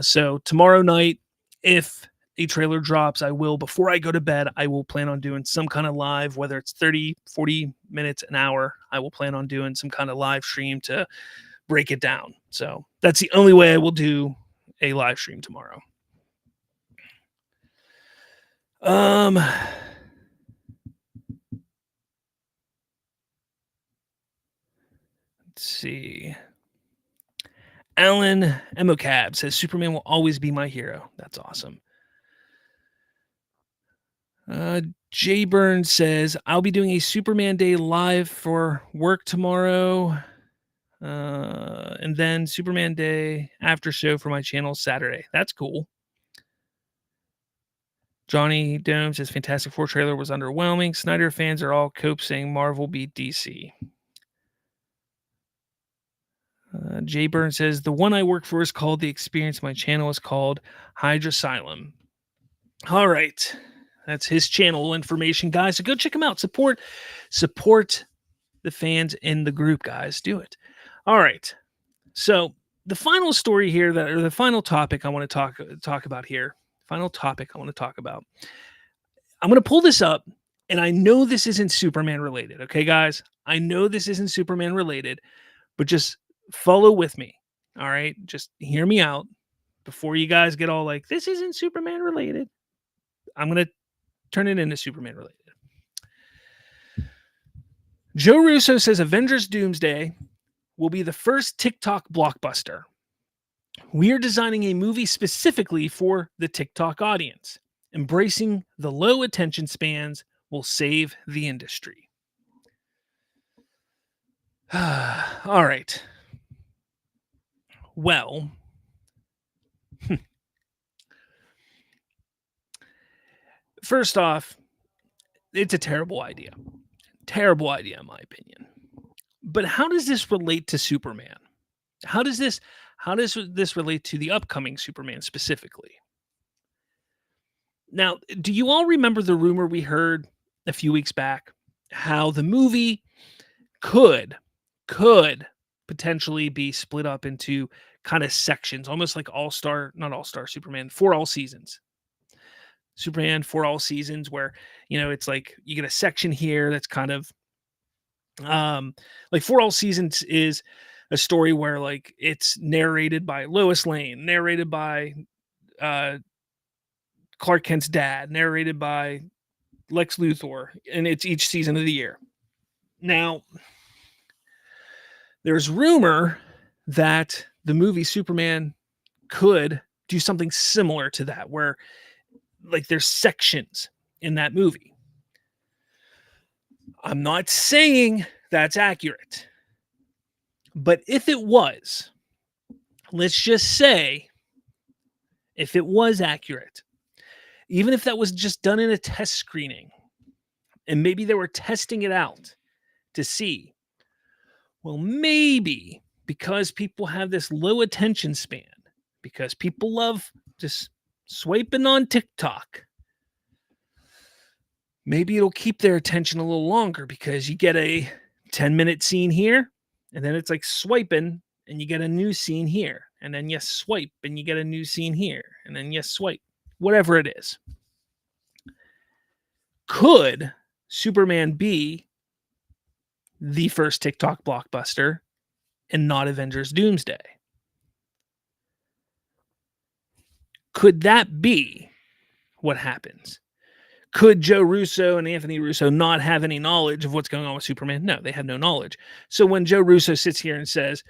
So tomorrow night, if a trailer drops, I will, before I go to bed, I will plan on doing some kind of live, whether it's 30, 40 minutes, an hour. I will plan on doing some kind of live stream to break it down. So that's the only way I will do a live stream tomorrow. Let's see. Alan Emocab says Superman will always be my hero. That's awesome. Jay Burns says I'll be doing a Superman Day live for work tomorrow. And then Superman Day after show for my channel Saturday. That's cool. Johnny Dome says Fantastic Four trailer was underwhelming. Snyder fans are all cope saying Marvel beat DC. Jay Burns says the one I work for is called The Experience. My channel is called Hydrasylum. All right. That's his channel information, guys. So go check him out. Support the fans in the group, guys. Do it. All right. So the final story here, or the final topic I want to talk about here. Final topic I want to talk about. I'm going to pull this up, and I know this isn't Superman related. Okay, guys? I know this isn't Superman related, but just follow with me. All right? Just hear me out before you guys get all like, this isn't Superman related. I'm going to turn it into Superman related. Joe Russo says Avengers Doomsday will be the first TikTok blockbuster. We are designing a movie specifically for the TikTok audience. Embracing the low attention spans will save the industry. All right. Well, first off, it's a terrible idea. Terrible idea, in my opinion. But how does this relate to Superman? How does this relate to the upcoming Superman specifically? Now, do you all remember the rumor we heard a few weeks back? How the movie could potentially be split up into kind of sections, almost like not All-Star Superman, for all seasons. Superman for all seasons, where, it's like you get a section here that's kind of like For All Seasons is a story where like it's narrated by Lois Lane, narrated by Clark Kent's dad, narrated by Lex Luthor, and it's each season of the year. Now, there's rumor that the movie Superman could do something similar to that, where like there's sections in that movie. I'm not saying that's accurate, but if it was, let's just say, if it was accurate, even if that was just done in a test screening, and maybe they were testing it out to see, well, maybe because people have this low attention span, because people love just swiping on TikTok, maybe it'll keep their attention a little longer, because you get a 10-minute scene here, and then it's like swiping, and you get a new scene here, and then you swipe, and you get a new scene here, and then you swipe, whatever it is. Could Superman be the first TikTok blockbuster and not Avengers Doomsday? Could that be what happens? Could Joe Russo and Anthony Russo not have any knowledge of what's going on with Superman? No, they have no knowledge. So when Joe Russo sits here and says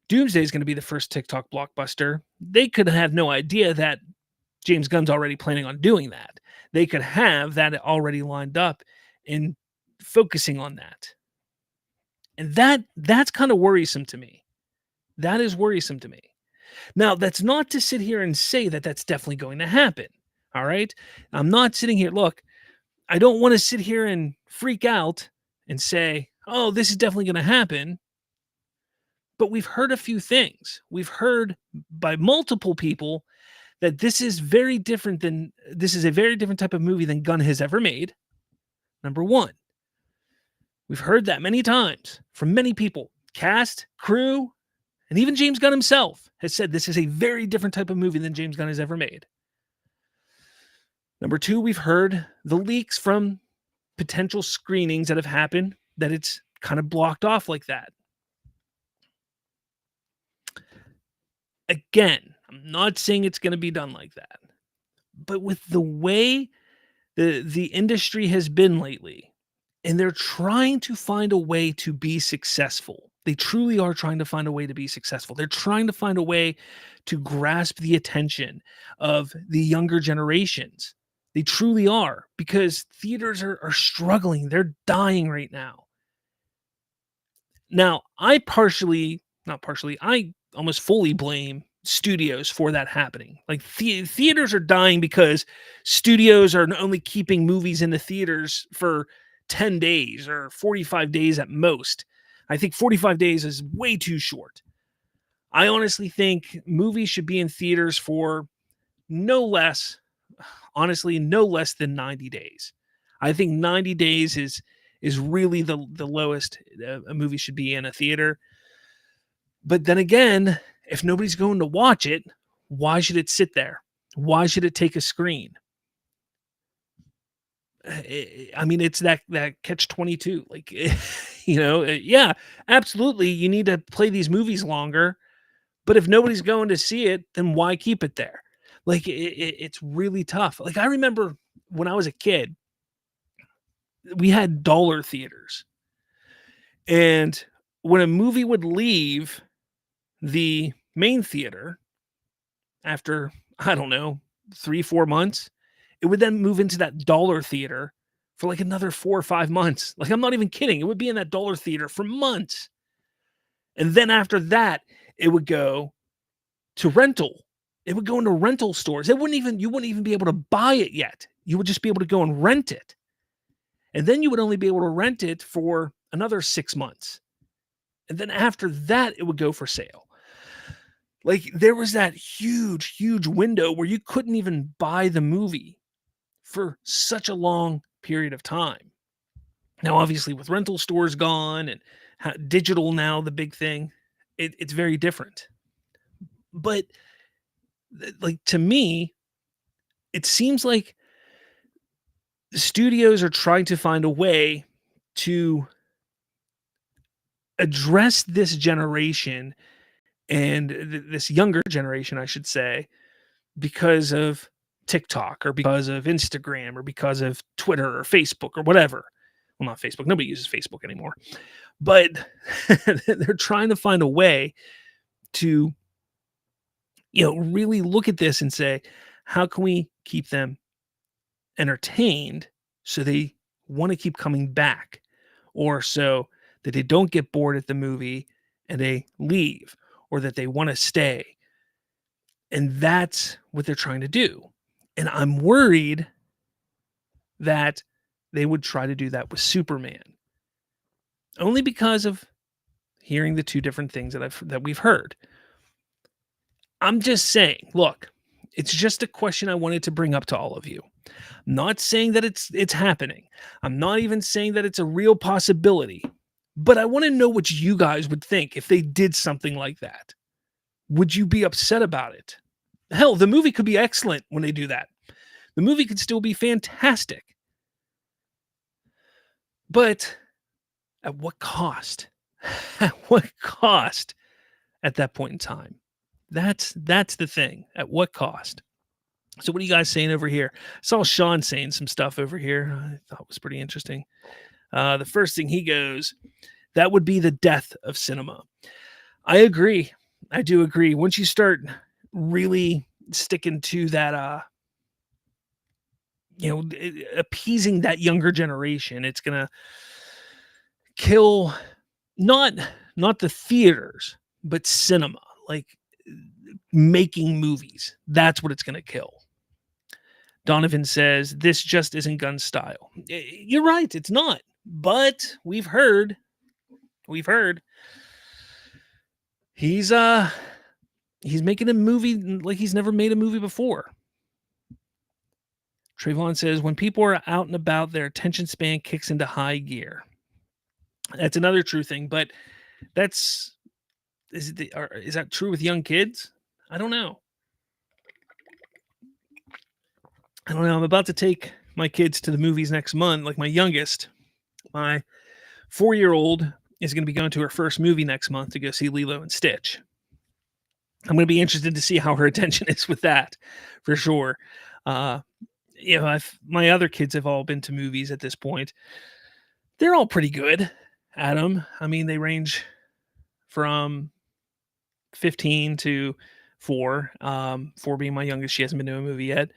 Doomsday is going to be the first TikTok blockbuster, they could have no idea that James Gunn's already planning on doing that. They could have that already lined up and focusing on that. And that's kind of worrisome to me. That is worrisome to me. Now, that's not to sit here and say that that's definitely going to happen. All right? I'm not sitting here, look, I don't want to sit here and freak out and say, "Oh, this is definitely going to happen." But we've heard a few things. We've heard by multiple people that this is a very different type of movie than Gunn has ever made. Number one, we've heard that many times from many people, cast, crew, and even James Gunn himself has said this is a very different type of movie than James Gunn has ever made. Number two, we've heard the leaks from potential screenings that have happened that it's kind of blocked off like that. Again, I'm not saying it's going to be done like that. But with the way the industry has been lately, and they're trying to find a way to be successful. They truly are trying to find a way to be successful. They're trying to find a way to grasp the attention of the younger generations. They truly are, because theaters are struggling. They're dying right now. Now, I almost fully blame studios for that happening. Like theaters are dying because studios are only keeping movies in the theaters for 10 days or 45 days at most. I think 45 days is way too short. I honestly think movies should be in theaters for no less than 90 days. I think 90 days is really the lowest a movie should be in a theater. But then again, if nobody's going to watch it, why should it sit there? Why should it take a screen? I mean, it's that catch-22. Like, yeah, absolutely. You need to play these movies longer. But if nobody's going to see it, then why keep it there? Like, it's really tough. Like, I remember when I was a kid, we had dollar theaters. And when a movie would leave the main theater after, I don't know, 3-4 months, it would then move into that dollar theater for like another 4 or 5 months. Like, I'm not even kidding. It would be in that dollar theater for months. And then after that, it would go to rental. It would go into rental stores. You wouldn't even be able to buy it yet. You would just be able to go and rent it. And then you would only be able to rent it for another 6 months. And then after that, it would go for sale. Like, there was that huge, huge window where you couldn't even buy the movie for such a long period of time. Now, obviously, with rental stores gone and digital now, the big thing, it's very different. But, like, to me, it seems like the studios are trying to find a way to address this generation and this younger generation, I should say, because of TikTok or because of Instagram or because of Twitter or Facebook or whatever. Well, not Facebook. Nobody uses Facebook anymore. But they're trying to find a way to, really look at this and say, how can we keep them entertained so they want to keep coming back, or so that they don't get bored at the movie and they leave, or that they want to stay. And that's what they're trying to do. And I'm worried that they would try to do that with Superman. Only because of hearing the two different things that we've heard. I'm just saying, look, it's just a question I wanted to bring up to all of you. I'm not saying that it's happening. I'm not even saying that it's a real possibility. But I want to know what you guys would think if they did something like that. Would you be upset about it? Hell, the movie could be excellent when they do that. The movie could still be fantastic. But at what cost? At what cost at that point in time? That's the thing. At what cost? So what are you guys saying over here? I saw Sean saying some stuff over here. I thought was pretty interesting. The first thing he goes, that would be the death of cinema. I agree. I do agree. Once you start really sticking to that, appeasing that younger generation, it's gonna kill not not the theaters, but cinema, like making movies. That's what it's gonna kill. Donovan says this just isn't gun style. You're right, it's not. But we've heard he's making a movie like he's never made a movie before. Trayvon says when people are out and about, their attention span kicks into high gear. That's another true thing, but is that true with young kids? I don't know. I'm about to take my kids to the movies next month. Like my youngest, my 4-year-old is going to be going to her first movie next month to go see Lilo and Stitch. I'm going to be interested to see how her attention is with that, for sure. My other kids have all been to movies at this point. They're all pretty good at them. I mean, they range from 15 to 4. 4 being my youngest, she hasn't been to a movie yet.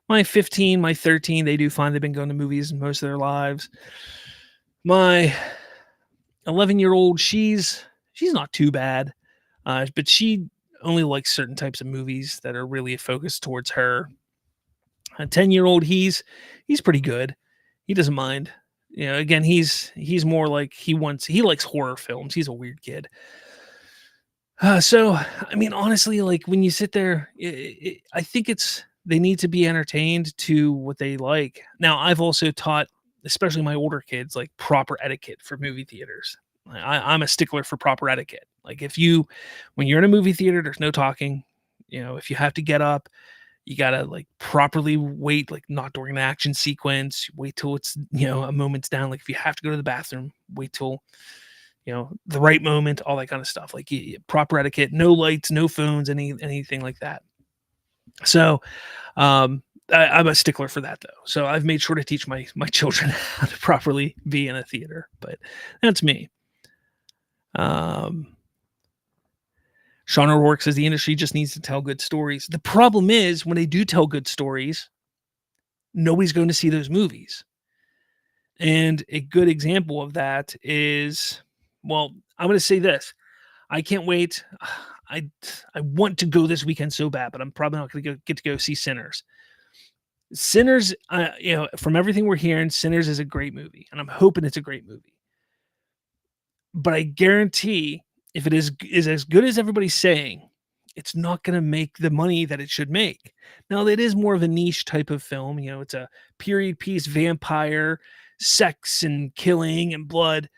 My 15, my 13, they do fine. They've been going to movies most of their lives. My 11-year-old, she's not too bad, but she only likes certain types of movies that are really focused towards her. A 10-year-old, he's pretty good. He doesn't mind. Again, he's more like he likes horror films. He's a weird kid. So, I mean, honestly, like when you sit there, I think they need to be entertained to what they like. Now, I've also taught, especially my older kids, like proper etiquette for movie theaters. I'm a stickler for proper etiquette. Like when you're in a movie theater, there's no talking. If you have to get up, you gotta like properly wait, like not during the action sequence. Wait till it's a moment's down. Like if you have to go to the bathroom, wait till the right moment. All that kind of stuff. Like proper etiquette, no lights, no phones, anything like that. So, I'm a stickler for that though. So I've made sure to teach my children how to properly be in a theater. But that's me. Sean O'Rourke says the industry just needs to tell good stories. The problem is when they do tell good stories, nobody's going to see those movies. And a good example of that is, well, I'm going to say this. I can't wait. I want to go this weekend so bad, but I'm probably not going to get to go see Sinners. Sinners, from everything we're hearing, Sinners is a great movie, and I'm hoping it's a great movie. But I guarantee if it is as good as everybody's saying, it's not going to make the money that it should make. Now, it is more of a niche type of film. It's a period piece, vampire, sex and killing and blood.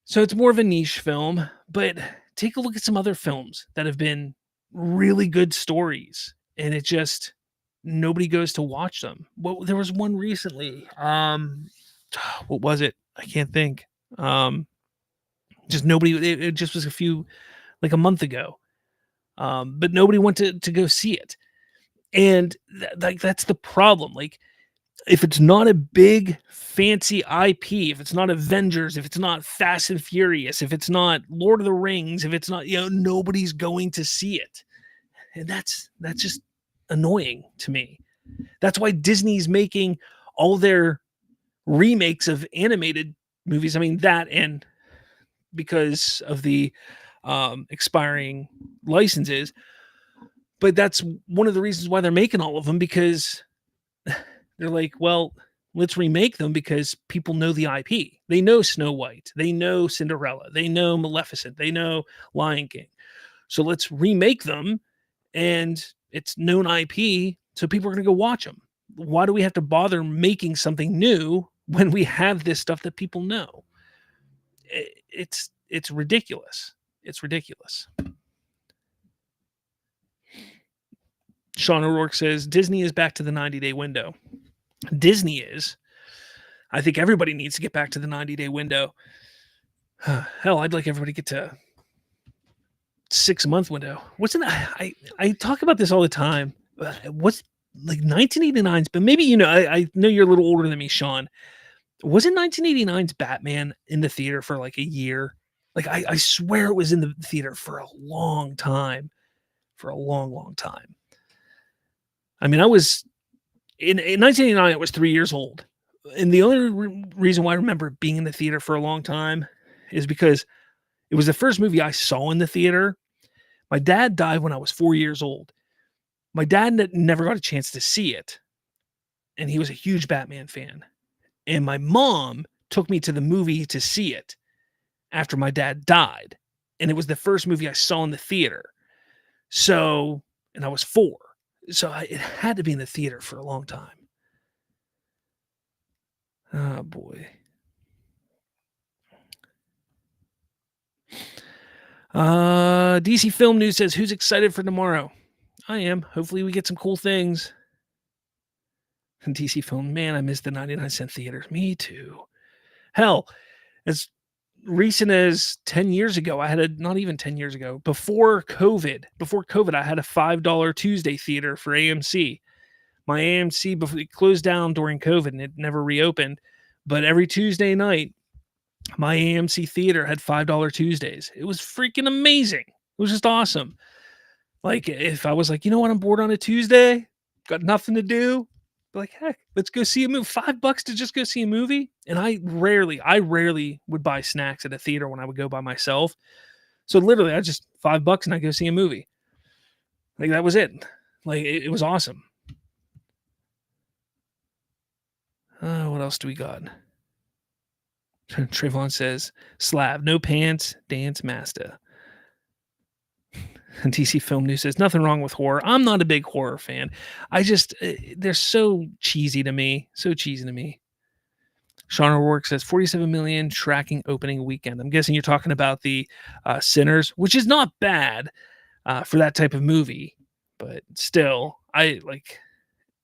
So it's more of a niche film. But take a look at some other films that have been really good stories, and it just nobody goes to watch them. Well, there was one recently. What was it? I can't think. Just nobody. It just was a month ago. But nobody went to go see it, and that's the problem. Like, if it's not a big fancy IP, if it's not Avengers, if it's not Fast and Furious, if it's not Lord of the Rings, if it's not nobody's going to see it, and that's just annoying to me. That's why Disney's making all their remakes of animated movies. I mean that, and because of the expiring licenses, but that's one of the reasons why they're making all of them, because they're like, well, let's remake them because people know the IP. They know Snow White, they know Cinderella, they know Maleficent, they know Lion King. So let's remake them, and it's known IP, so people are going to go watch them. Why do we have to bother making something new when we have this stuff that people know? It's ridiculous. It's ridiculous. Sean O'Rourke says Disney is back to the 90-day window. Disney is. I think everybody needs to get back to the 90-day window. Hell, I'd like everybody to get to 6-month window. What's in that? I talk about this all the time. What's like 1989's, but maybe, I know you're a little older than me, Sean. Wasn't 1989's Batman in the theater for like a year? Like I swear it was in the theater for a long time, for a long, long time. I mean, I was in 1989, I was 3 years old. And the only reason why I remember it being in the theater for a long time is because it was the first movie I saw in the theater. My dad died when I was 4 years old. My dad never got a chance to see it, and he was a huge Batman fan. And my mom took me to the movie to see it after my dad died, and it was the first movie I saw in the theater. So, and I was 4, so it had to be in the theater for a long time. Oh boy. DC Film News says, who's excited for tomorrow? I am. Hopefully we get some cool things. And DC Film, man, I miss the 99-cent theaters. Me too. Hell, as recent as 10 years ago, not even 10 years ago, before COVID, I had a $5 Tuesday theater for AMC. My AMC, before it closed down during COVID and it never reopened, but every Tuesday night, my AMC theater had $5 Tuesdays. It was freaking amazing. It was just awesome. Like, if I was like, you know what, I'm bored on a Tuesday, got nothing to do, like, heck, let's go see a movie. $5 to just go see a movie. And I rarely would buy snacks at a theater when I would go by myself. So literally, I just $5 and I go see a movie. Like, that was it. Like, it was awesome. What else do we got? Trayvon says, Slav, no pants, dance master. And TC Film News says, nothing wrong with horror. I'm not a big horror fan. They're so cheesy to me. So cheesy to me. Sean O'Rourke says 47 million tracking opening weekend. I'm guessing you're talking about the Sinners, which is not bad for that type of movie. But still,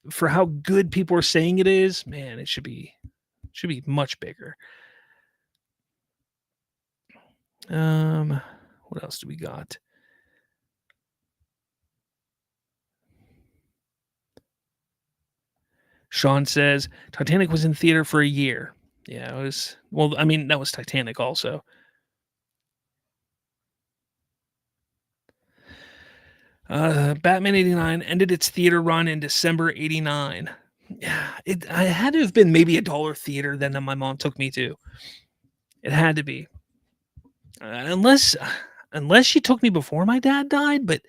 for how good people are saying it is, man, it should be much bigger. What else do we got? Sean says Titanic was in theater for a year. Yeah, it was. Well, I mean, that was Titanic also. Batman 89 ended its theater run in December 89. Yeah, I had to have been maybe a dollar theater then that my mom took me to. It had to be. Unless she took me before my dad died, but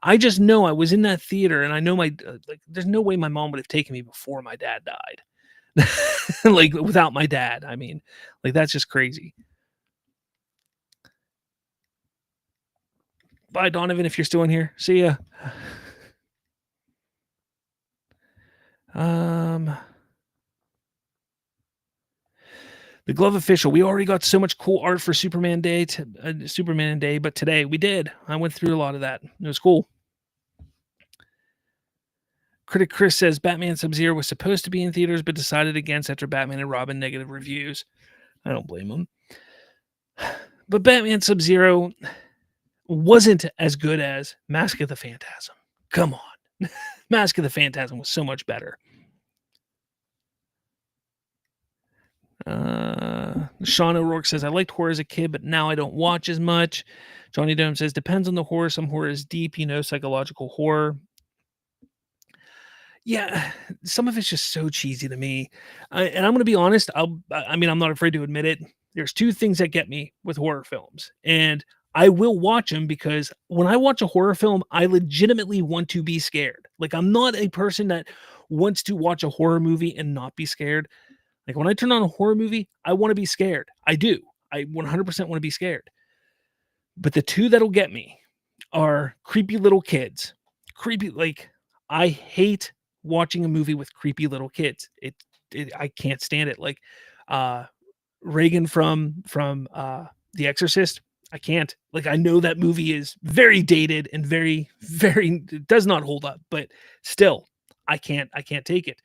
I just know I was in that theater and I know there's no way my mom would have taken me before my dad died. Like, without my dad, I mean, like, that's just crazy. Bye, Donovan, if you're still in here. See ya. The Glove Official. We already got so much cool art for Superman Day, but today we did. I went through a lot of that. It was cool. Critic Chris says Batman Sub-Zero was supposed to be in theaters, but decided against after Batman and Robin negative reviews. I don't blame him. But Batman Sub-Zero wasn't as good as Mask of the Phantasm. Come on. Mask of the Phantasm was so much better. Sean O'Rourke says, I liked horror as a kid, but now I don't watch as much. Johnny Dome says, depends on the horror. Some horror is deep, psychological horror. Yeah, some of it's just so cheesy to me. And I'm going to be honest. I'm not afraid to admit it. There's 2 things that get me with horror films. And I will watch them because when I watch a horror film, I legitimately want to be scared. Like, I'm not a person that wants to watch a horror movie and not be scared. Like, when I turn on a horror movie, I want to be scared. I do. I 100% want to be scared. But the 2 that'll get me are creepy little kids. I hate watching a movie with creepy little kids. I can't stand it. Like, Reagan from The Exorcist. I can't. Like, I know that movie is very dated and very, very does not hold up, but still, I can't take it.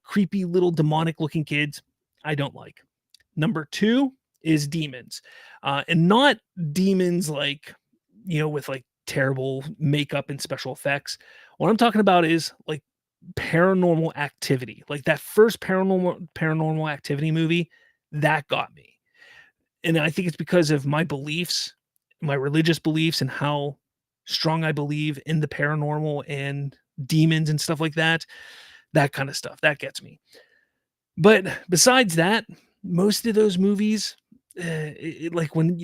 Creepy little demonic looking kids, I don't like. Number 2 is demons, and not demons like, with like terrible makeup and special effects. What I'm talking about is like Paranormal Activity. Like that first Paranormal Activity movie, that got me. And I think it's because of my beliefs, my religious beliefs, and how strong I believe in the paranormal and demons and stuff like that. That kind of stuff that gets me. But besides that, most of those movies, like when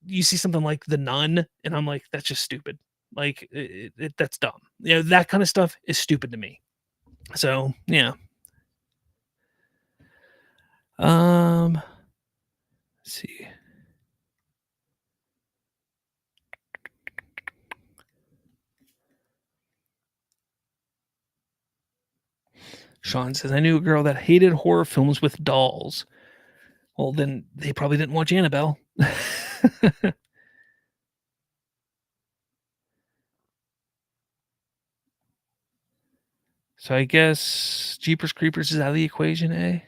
you see something like The Nun, and I'm like, that's just stupid. Like that's dumb. That kind of stuff is stupid to me. So yeah. Let's see. Sean says, I knew a girl that hated horror films with dolls. Well, then they probably didn't watch Annabelle. So I guess Jeepers Creepers is out of the equation, eh?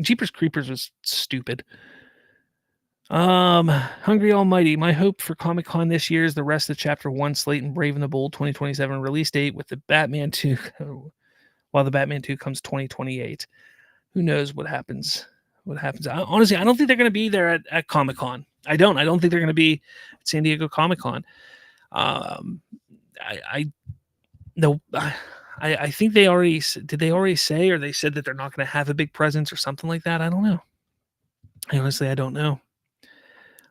Jeepers Creepers was stupid. Hungry Almighty. My hope for Comic Con this year is the rest of Chapter 1 slate and Brave and the Bold 2027 release date with the Batman 2, while the Batman 2 comes 2028. Who knows what happens? Honestly, I don't think they're going to be there at Comic Con. I don't think they're going to be at San Diego Comic Con. I no, I think they already did. They already say, or they said that they're not going to have a big presence or something like that. I don't know. Honestly, I don't know.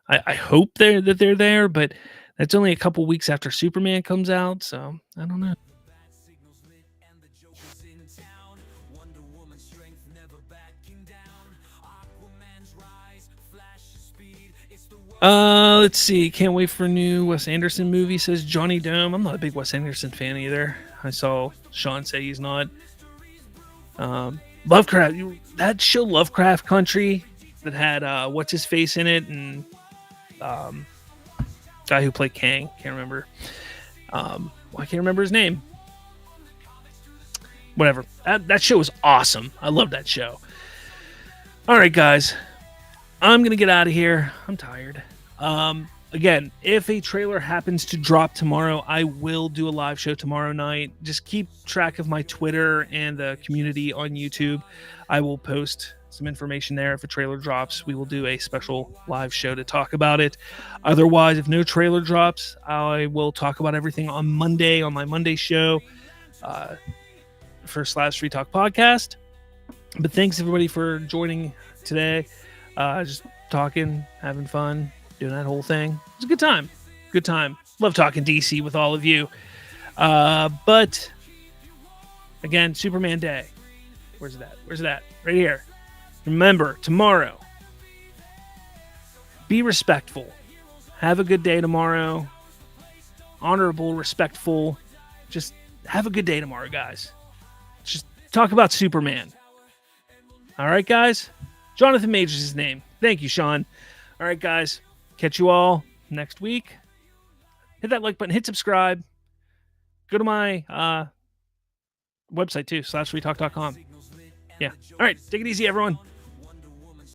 I hope they're there, but that's only a couple weeks after Superman comes out, so I don't know. Let's see. Can't wait for a new Wes Anderson movie, says Johnny Dome. I'm not a big Wes Anderson fan either. I saw Sean say he's not. Lovecraft, that show Lovecraft Country that had what's his face in it, and guy who played Kang, can't remember. I can't remember his name. Whatever. That show was awesome. I love that show. All right, guys. I'm going to get out of here. I'm tired. Again, if a trailer happens to drop tomorrow, I will do a live show tomorrow night. Just keep track of my Twitter and the community on YouTube. I will post some information there. If a trailer drops, we will do a special live show to talk about it. Otherwise, if no trailer drops, I will talk about everything on Monday on my Monday show for Slabs Free Talk podcast. But thanks everybody for joining today. Just talking, having fun, doing that whole thing. It's a good time. Good time. Love talking DC with all of you. But again, Superman Day. Where's it at? Right here. Remember, tomorrow, be respectful. Have a good day tomorrow. Honorable, respectful. Just have a good day tomorrow, guys. Just talk about Superman. All right, guys? Jonathan Majors is his name. Thank you, Sean. All right, guys. Catch you all next week. Hit that like button. Hit subscribe. Go to my website, too, /freetalk.com. Yeah. All right. Take it easy, everyone.